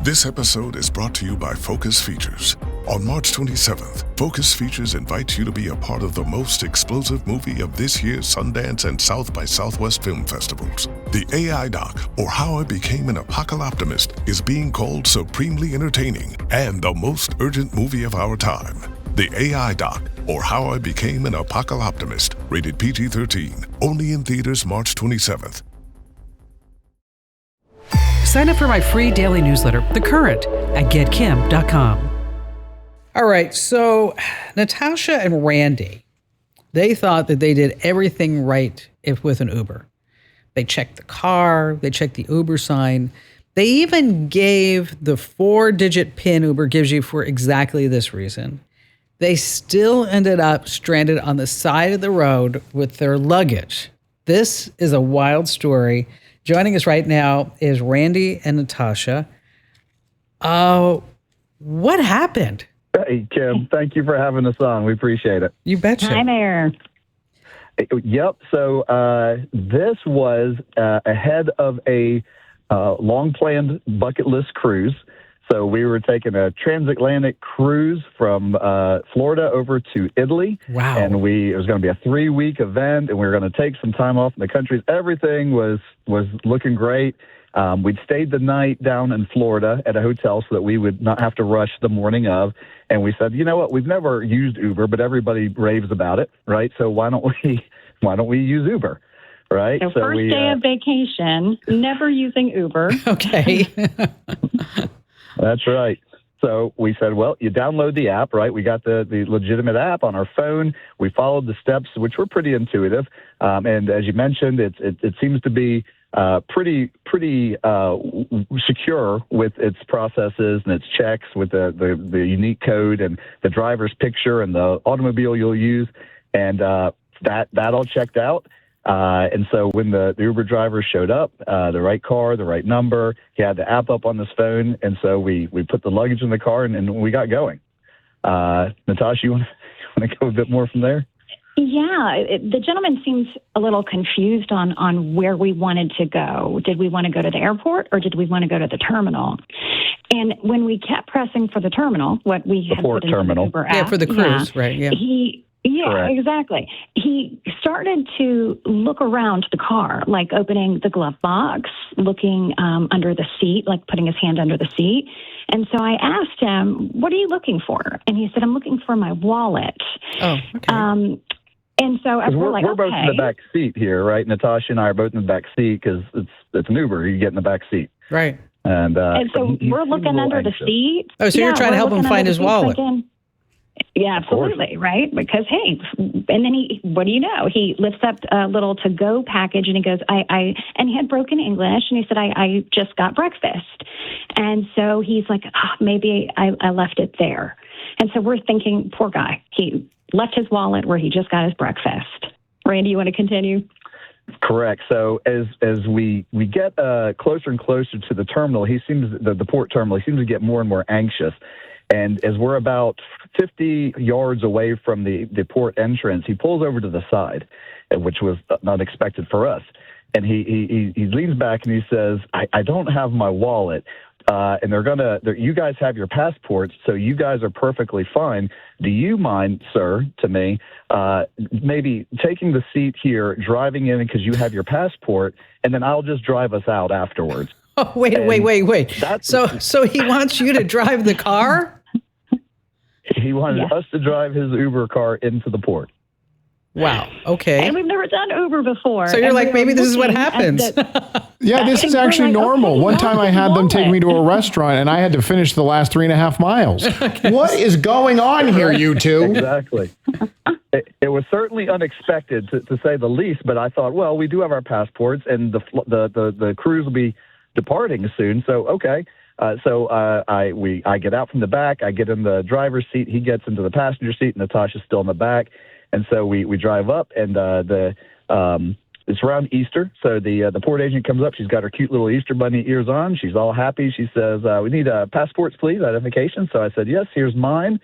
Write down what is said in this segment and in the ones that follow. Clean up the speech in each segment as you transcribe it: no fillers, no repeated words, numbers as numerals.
This episode is brought to you by Focus Features. On March 27th, Focus Features invites you to be a part of the most explosive movie of this year's Sundance and South by Southwest film festivals. The AI doc, or How I Became an Apocalyptimist, is being called supremely entertaining and the most urgent movie of our time. The AI doc, or How I Became an Apocalyptimist, rated PG-13, only in theaters March 27th. Sign up for my free daily newsletter, The Current, at getkim.com. All right, so Natasha and Randy, they thought that they did everything right with an Uber. They checked the car, they checked the Uber sign. They even gave the 4-digit PIN Uber gives you for exactly this reason. They still ended up stranded on the side of the road with their luggage. This is a wild story. Joining us right now is Randy and Natasha. What happened? Hey, Kim, thank you for having us on. We appreciate it. You betcha. Hi there. Yep. So this was ahead of a long-planned bucket list cruise. So we were taking a transatlantic cruise from Florida over to Italy. Wow. And it was going to be a 3-week event, and we were going to take some time off in the countries. Everything was looking great. We'd stayed the night down in Florida at a hotel so that we would not have to rush the morning of. And we said, you know what, we've never used Uber, but everybody raves about it, right? So why don't we use Uber? Right. So first day of vacation, never using Uber. Okay. That's right. So we said, well, you download the app, right? We got the legitimate app on our phone. We followed the steps, which were pretty intuitive. And as you mentioned, it seems to be pretty secure with its processes and its checks with the unique code and the driver's picture and the automobile you'll use. And that all checked out. And so when the Uber driver showed up, the right car, the right number, he had the app up on his phone. And so we put the luggage in the car and we got going. Natasha, you want to go a bit more from there? Yeah, the gentleman seems a little confused on where we wanted to go. Did we want to go to the airport or did we want to go to the terminal? And when we kept pressing for the terminal, what we had port put in terminal. the Uber app, Yeah, for the cruise, right? Yeah. Correct. Exactly. He started to look around the car, like opening the glove box, looking under the seat, like putting his hand under the seat. And so I asked him, what are you looking for? And he said, I'm looking for my wallet. Oh, okay. And so I was like, we're both in the back seat here, right? Natasha and I are both in the back seat because it's an Uber. You get in the back seat. Right. And so we're looking under the seat. Oh, so you're trying to help him find his wallet. Yeah, absolutely, right? Because, hey, and then what do you know? He lifts up a little to-go package and he goes, and he had broken English, and he said, I just got breakfast. And so he's like, maybe I left it there. And so we're thinking, poor guy, he left his wallet where he just got his breakfast. Randy, you want to continue? Correct. So as we get closer and closer to the terminal, the port terminal, he seems to get more and more anxious. And as we're about 50 yards away from the port entrance, he pulls over to the side, which was unexpected for us. And he leans back and he says, I don't have my wallet. And you guys have your passports, so you guys are perfectly fine. Do you mind, sir, to me, maybe taking the seat here, driving in because you have your passport, and then I'll just drive us out afterwards? Oh, wait. So he wants you to drive the car? He wanted us to drive his Uber car into the port. Wow. Okay. And we've never done Uber before. So you're like, maybe this is what happens. Yeah, this is actually normal. One time I had them take me to a restaurant and I had to finish the last 3.5 miles. Okay. What is going on here, you two? Exactly. It was certainly unexpected, to say the least, but I thought, well, we do have our passports and the cruise will be departing soon. So, okay. I get out from the back. I get in the driver's seat. He gets into the passenger seat. Natasha's still in the back. And so we drive up, and it's around Easter. So the port agent comes up. She's got her cute little Easter bunny ears on. She's all happy. She says, we need passports, please, identification. So I said, yes, here's mine.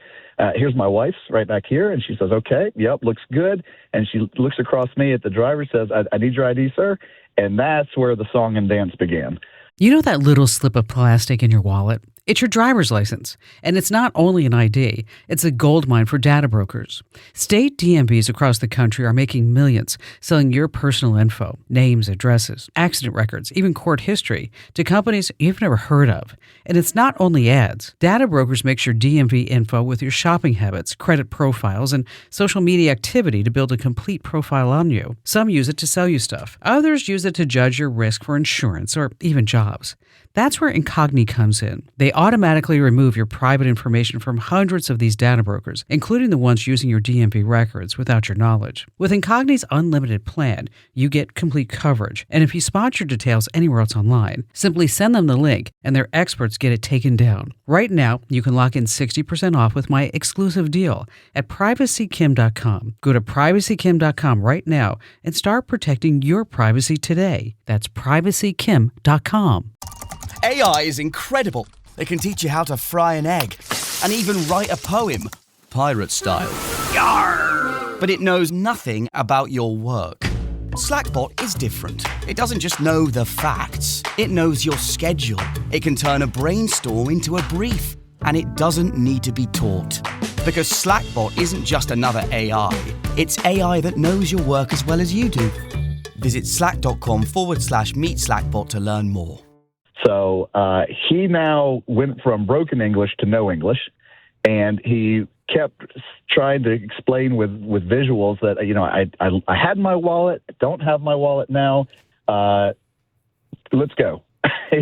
Here's my wife's right back here. And she says, okay, yep, looks good. And she looks across me at the driver, says, I need your ID, sir. And that's where the song and dance began. You know that little slip of plastic in your wallet? It's your driver's license. And it's not only an ID, it's a goldmine for data brokers. State DMVs across the country are making millions selling your personal info, names, addresses, accident records, even court history to companies you've never heard of. And it's not only ads. Data brokers mix your DMV info with your shopping habits, credit profiles, and social media activity to build a complete profile on you. Some use it to sell you stuff. Others use it to judge your risk for insurance or even jobs. That's where Incogni comes in. They automatically remove your private information from hundreds of these data brokers, including the ones using your DMV records without your knowledge. With Incogni's unlimited plan, you get complete coverage. And if you spot your details anywhere else online, simply send them the link and their experts get it taken down. Right now, you can lock in 60% off with my exclusive deal at privacykim.com. Go to privacykim.com right now and start protecting your privacy today. That's privacykim.com. AI is incredible. It can teach you how to fry an egg and even write a poem, pirate style. Yarr! But it knows nothing about your work. Slackbot is different. It doesn't just know the facts. It knows your schedule. It can turn a brainstorm into a brief. And it doesn't need to be taught. Because Slackbot isn't just another AI. It's AI that knows your work as well as you do. Visit slack.com/meet Slackbot to learn more. So he now went from broken English to no English, and he kept trying to explain with visuals that, I had my wallet, don't have my wallet now. Let's go.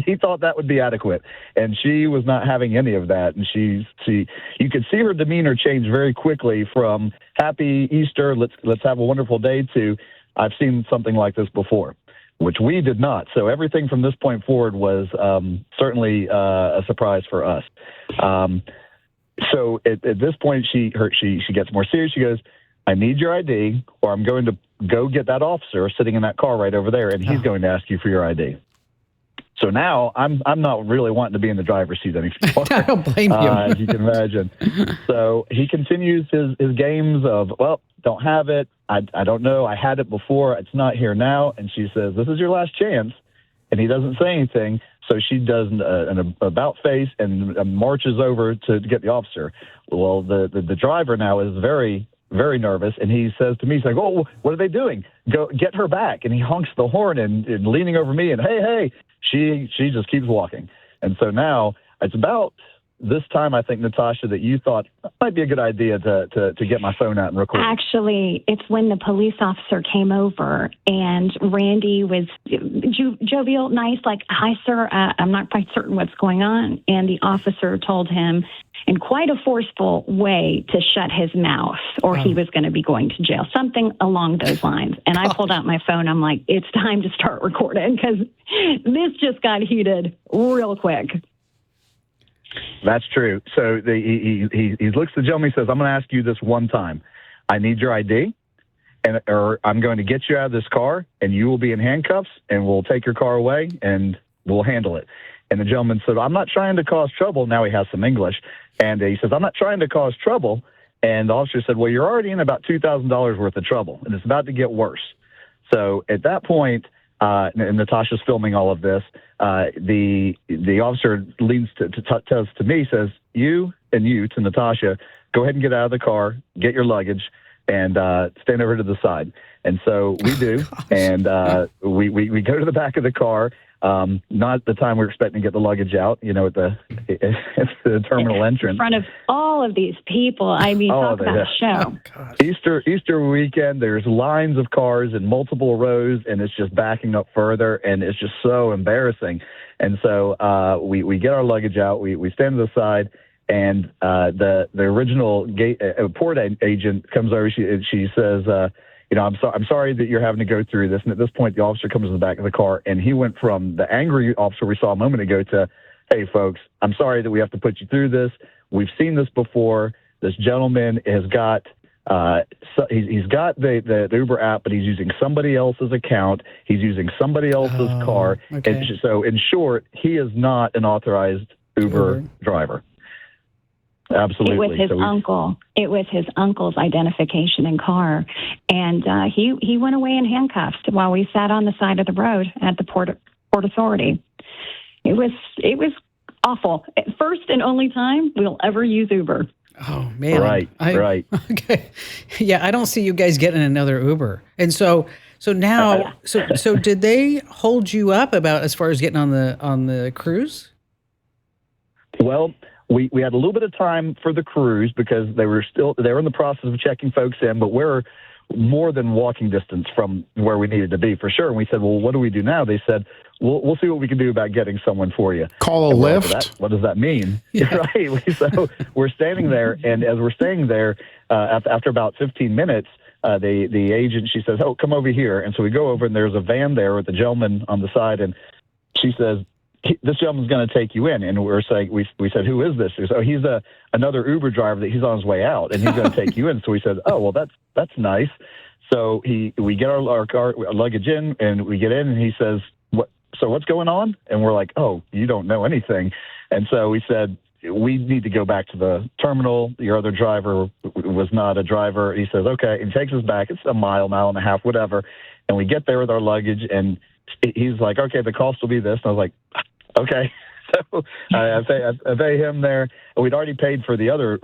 He thought that would be adequate, and she was not having any of that. And you could see her demeanor change very quickly from happy Easter, let's have a wonderful day, to I've seen something like this before, which we did not. So everything from this point forward was certainly a surprise for us. So at this point, she gets more serious. She goes, "I need your ID, or I'm going to go get that officer sitting in that car right over there, and he's going to ask you for your ID." So now I'm not really wanting to be in the driver's seat anymore. I don't blame you. As you can imagine. So he continues his games of, well, don't have it. I don't know. I had it before. It's not here now. And she says, "This is your last chance." And he doesn't say anything. So she does an about face and marches over to get the officer. Well, the driver now is very, very nervous. And he says to me, he's like, "Oh, what are they doing? Go get her back." And he honks the horn and leaning over me and, hey, she just keeps walking. And so now it's about this time, I think, Natasha, that you thought it might be a good idea to get my phone out and record. Actually, it's when the police officer came over and Randy was jovial, nice, like, "Hi, sir, I'm not quite certain what's going on." And the officer told him in quite a forceful way to shut his mouth or he was going to be going to jail, something along those lines. And I pulled out my phone. I'm like, it's time to start recording because this just got heated real quick. That's true. So he looks at the gentleman. He says, "I'm going to ask you this one time. I need your ID, or I'm going to get you out of this car, and you will be in handcuffs, and we'll take your car away, and we'll handle it." And the gentleman said, "I'm not trying to cause trouble." Now he has some English. And he says, "I'm not trying to cause trouble." And the officer said, "Well, you're already in about $2,000 worth of trouble, and it's about to get worse." So at that point, and Natasha's filming all of this, the officer leans to me, says, you to Natasha, "Go ahead and get out of the car, get your luggage, and stand over to the side." And so we do, and we go to the back of the car. Not the time we're expecting to get the luggage out, at the terminal entrance. In front of all of these people. I mean, talk about a show. Oh, Easter weekend, there's lines of cars in multiple rows, and it's just backing up further, and it's just so embarrassing. And so we get our luggage out, we stand to the side, and the original port agent comes over. She says, I'm sorry that you're having to go through this." And at this point, the officer comes to the back of the car, and he went from the angry officer we saw a moment ago to, "Hey, folks, I'm sorry that we have to put you through this. We've seen this before. This gentleman has got he's got the Uber app, but he's using somebody else's account. He's using somebody else's car. Okay. And so, in short, he is not an authorized Uber driver." Absolutely. It was his uncle. It was his uncle's identification and car. And he went away in handcuffs while we sat on the side of the road at the Port Authority. It was awful. First and only time we'll ever use Uber. Oh man! Right. Okay, yeah. I don't see you guys getting another Uber, and so now, so did they hold you up about as far as getting on the cruise? Well, we had a little bit of time for the cruise because they were in the process of checking folks in, but we're more than walking distance from where we needed to be for sure. And we said, well, what do we do now? They said, we'll see what we can do about getting someone for you. Call a Lyft. What does that mean? Yeah. Right. So we're standing there, and as we're staying there, after about 15 minutes, the agent, she says, oh, come over here. And so we go over, and there's a van there with the gentleman on the side, and she says, this gentleman's going to take you in. And we're saying, we said, who is this? She said, oh, he's another Uber driver that he's on his way out, and he's going to take you in. So we said, oh, well, that's nice. So we get our luggage in, and we get in, and he says, what's going on? And we're like, oh, you don't know anything. And so we said, we need to go back to the terminal. Your other driver was not a driver. He says, okay. And he takes us back. It's a mile and a half, whatever. And we get there with our luggage, and he's like, okay, the cost will be this. And I was like, okay. So I pay him there. We'd already paid for the other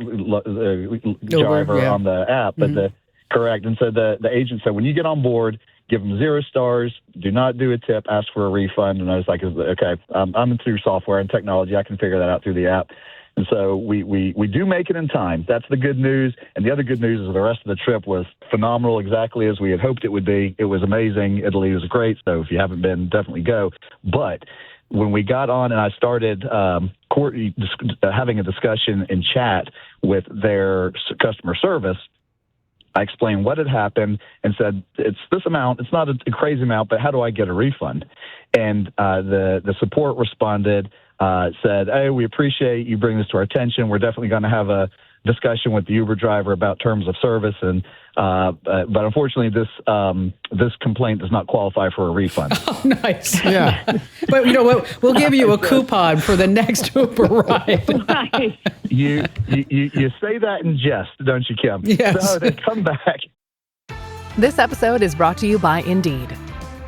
driver on the app, but correct. And so the agent said, when you get on board, give them 0 stars, do not do a tip, ask for a refund. And I was like, okay, I'm into software and technology. I can figure that out through the app. And so we do make it in time. That's the good news. And the other good news is the rest of the trip was phenomenal, exactly as we had hoped it would be. It was amazing. Italy was great. So if you haven't been, definitely go. But when we got on and I started having a discussion in chat with their customer service, I explained what had happened and said, it's this amount. It's not a crazy amount, but how do I get a refund? And the support responded, said, hey, we appreciate you bringing this to our attention. We're definitely going to have a discussion with the Uber driver about terms of service. And but unfortunately, this complaint does not qualify for a refund. Oh, nice. Yeah. But you know what? We'll give you a coupon for the next Uber ride. Right. You say that in jest, don't you, Kim? Yes. So they come back. This episode is brought to you by Indeed.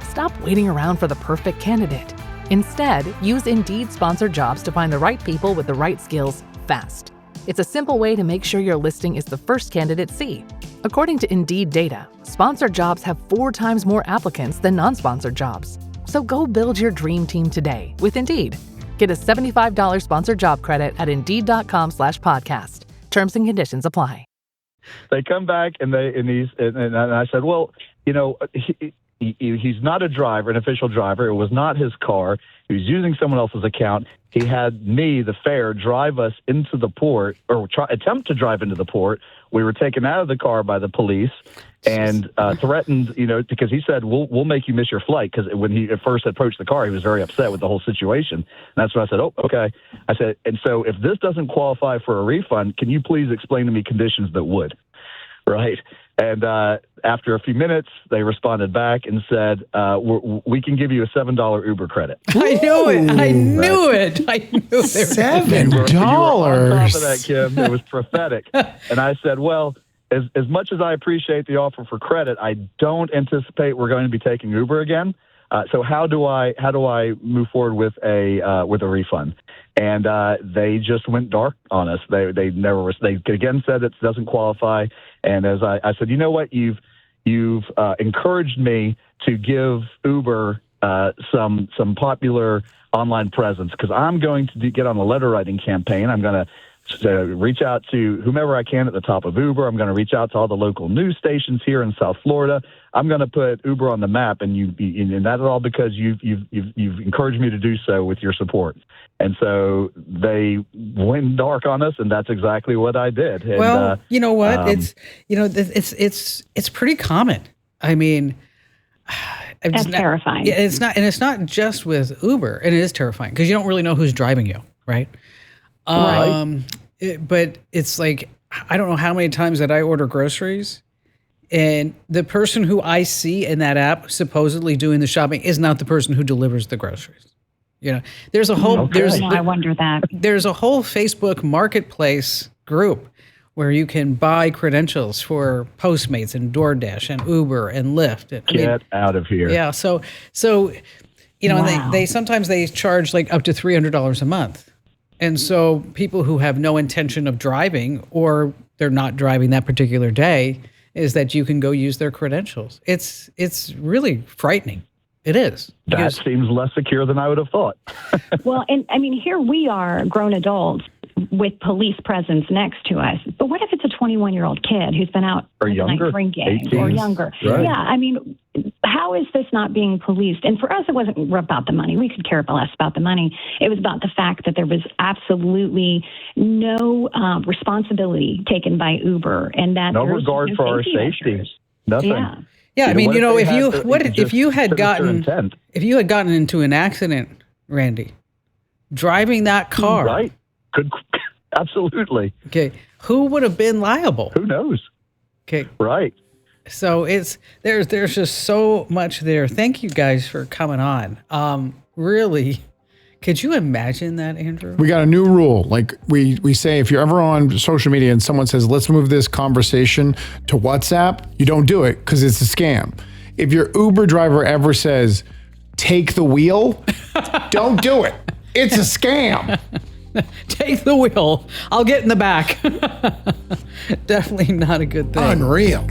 Stop waiting around for the perfect candidate. Instead, use Indeed sponsored jobs to find the right people with the right skills fast. It's a simple way to make sure your listing is the first candidates see. According to Indeed data, sponsored jobs have 4 times more applicants than non-sponsored jobs. So go build your dream team today with Indeed. Get a $75 sponsored job credit at Indeed.com/podcast. Terms and conditions apply. They come back and I said, well, you know, he's not a driver, an official driver. It was not his car. He was using someone else's account. He had me, the fare, drive us into the port, or attempt to drive into the port. We were taken out of the car by the police and threatened, you know, because he said, we'll make you miss your flight. Because when he at first approached the car, he was very upset with the whole situation. And that's when I said, oh, okay. I said, and so if this doesn't qualify for a refund, can you please explain to me conditions that would? Right. And after a few minutes, they responded back and said, we can give you a $7 Uber credit. I knew it. I knew it. $7. On top of that, Kim, it was prophetic. And I said, well, as much as I appreciate the offer for credit, I don't anticipate we're going to be taking Uber again. So how do I move forward with a refund? And they just went dark on us. They again said it doesn't qualify. And as I said, you know what, you've encouraged me to give Uber some popular online presence, because I'm going to get on a letter writing campaign. I'm going to reach out to whomever I can at the top of Uber. I'm going to reach out to all the local news stations here in South Florida. I'm going to put Uber on the map, and that's all because you've encouraged me to do so with your support. And so they went dark on us, and that's exactly what I did. And, well, you know what? It's pretty common. I mean, that's terrifying. Yeah, it's not just with Uber, and it is terrifying because you don't really know who's driving you, right? But it's like, I don't know how many times that I order groceries, and the person who I see in that app supposedly doing the shopping is not the person who delivers the groceries. You know, there's a whole I wonder that there's a whole Facebook marketplace group where you can buy credentials for Postmates and DoorDash and Uber and Lyft. Get out of here. Yeah. So You know, Wow. and they sometimes they charge like up to $300 a month. And so people who have no intention of driving, or they're not driving that particular day, is that you can go use their credentials. It's really frightening. It is. That seems less secure than I would have thought. Well, and I mean, here we are, grown adults, with police presence next to us. But what if it's a 21-year-old kid who's been out Or at night younger, drinking 18. or younger? Right. Yeah, I mean, how is this not being policed? And for us, it wasn't about the money. We could care less about the money. It was about the fact that there was absolutely no responsibility taken by Uber, and that No there was regard no for our measures. safety. Nothing. Yeah. Yeah, I mean, what you know, they if you had what just if you had sinister gotten intent? if you had gotten into an accident, Randy, driving that car, Right? Could absolutely. okay, who would have been liable? Who knows? Okay, Right. so there's just so much there. Thank you guys for coming on. Really, could you imagine that, Andrew? We got a new rule. Like we say, if you're ever on social media and someone says, let's move this conversation to WhatsApp, you don't do it because it's a scam. If your Uber driver ever says, take the wheel, don't do it. It's a scam. Take the wheel. I'll get in the back. Definitely not a good thing. Unreal.